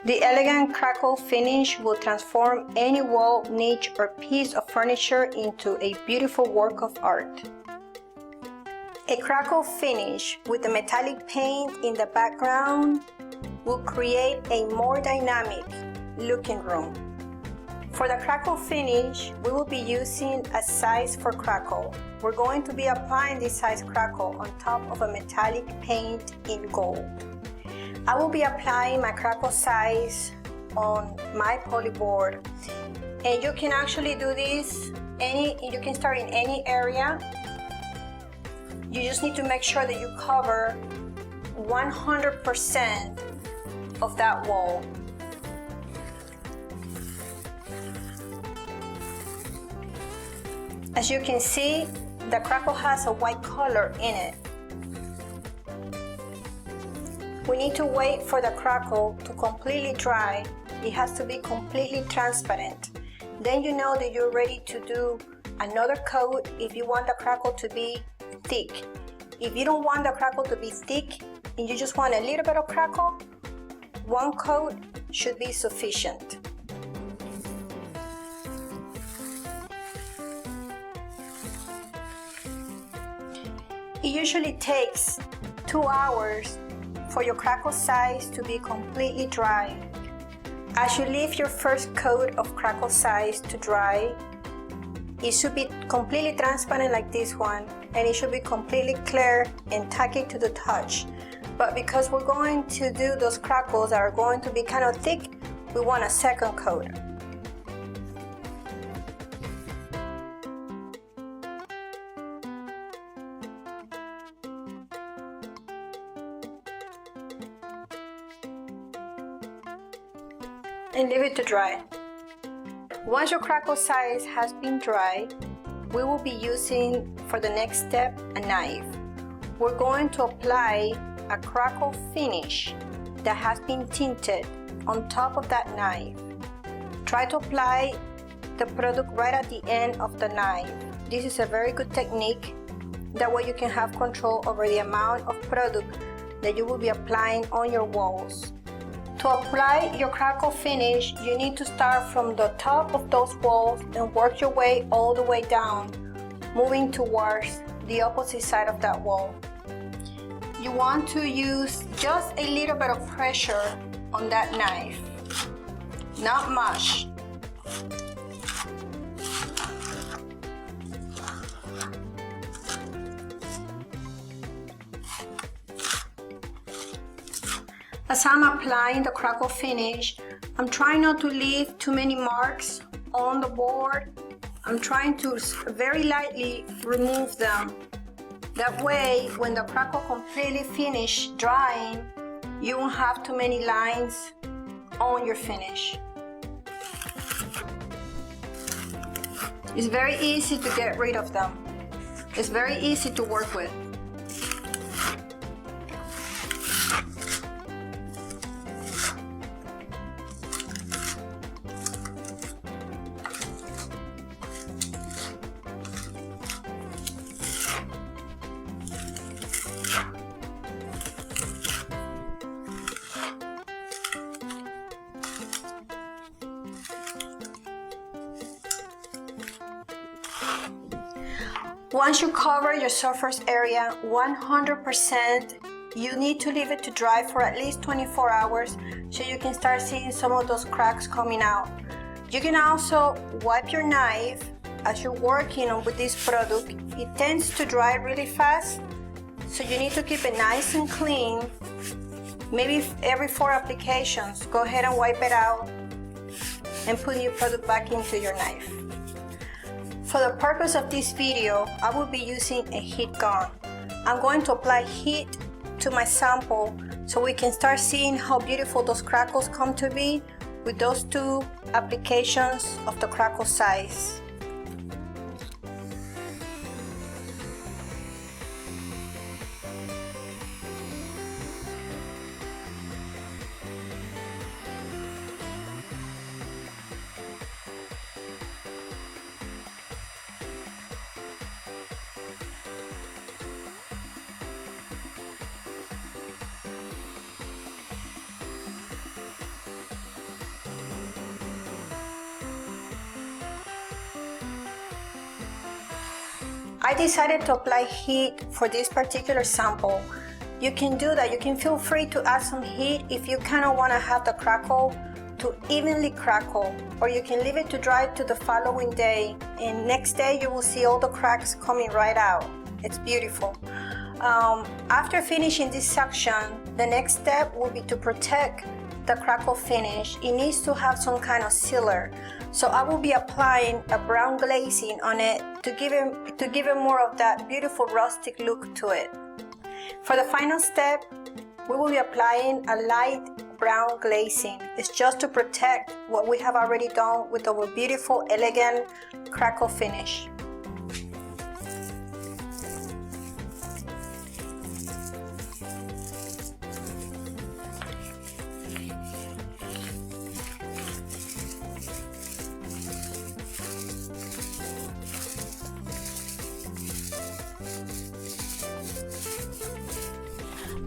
The elegant crackle finish will transform any wall, niche, or piece of furniture into a beautiful work of art. A crackle finish with a metallic paint in the background will create a more dynamic looking room. For the crackle finish, we will be using a size for crackle. We're going to be applying this size crackle on top of a metallic paint in gold. I will be applying my crackle size on my polyboard, and you can actually do this you can start in any area. You just need to make sure that you cover 100% of that wall. As you can see, the crackle has a white color in it. We need to wait for the crackle to completely dry. It has to be completely transparent. Then you know that you're ready to do another coat if you want the crackle to be thick. If you don't want the crackle to be thick and you just want a little bit of crackle, one coat should be sufficient. It usually takes 2 hours for your crackle size to be completely dry. As you leave your first coat of crackle size to dry, it should be completely transparent like this one, and it should be completely clear and tacky to the touch. But because we're going to do those crackles that are going to be kind of thick, we want a second coat. And leave it to dry. Once your crackle size has been dry, we will be using, for the next step, a knife. We're going to apply a crackle finish that has been tinted on top of that knife. Try to apply the product right at the end of the knife. This is a very good technique. That way you can have control over the amount of product that you will be applying on your walls. To apply your crackle finish, you need to start from the top of those walls and work your way all the way down, moving towards the opposite side of that wall. You want to use just a little bit of pressure on that knife, not much. As I'm applying the crackle finish, I'm trying not to leave too many marks on the board. I'm trying to very lightly remove them. That way, when the crackle completely finishes drying, you won't have too many lines on your finish. It's very easy to get rid of them. It's very easy to work with. Once you cover your surface area 100%, you need to leave it to dry for at least 24 hours so you can start seeing some of those cracks coming out. You can also wipe your knife as you're working with this product. It tends to dry really fast, so you need to keep it nice and clean. Maybe every 4 applications, go ahead and wipe it out and put your product back into your knife. For the purpose of this video, I will be using a heat gun. I'm going to apply heat to my sample so we can start seeing how beautiful those crackles come to be with those 2 applications of the crackle size. I decided to apply heat for this particular sample. You can do that. You can feel free to add some heat if you kind of want to have the crackle to evenly crackle, or you can leave it to dry to the following day, and next day you will see all the cracks coming right out. It's beautiful. After finishing this section, the next step will be to protect the crackle finish. It needs to have some kind of sealer, so I will be applying a brown glazing on it to give it more of that beautiful rustic look to it. For the final step, we will be applying a light brown glazing. It's just to protect what we have already done with our beautiful, elegant crackle finish.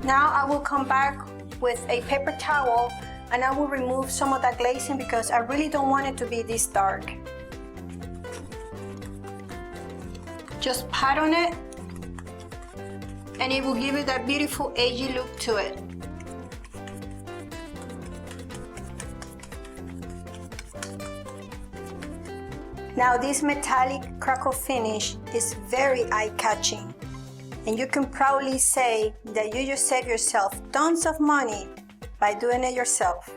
Now I will come back with a paper towel and I will remove some of that glazing because I really don't want it to be this dark. Just pat on it and it will give it that beautiful agey look to it. Now this metallic crackle finish is very eye-catching. And you can proudly say that you just save yourself tons of money by doing it yourself.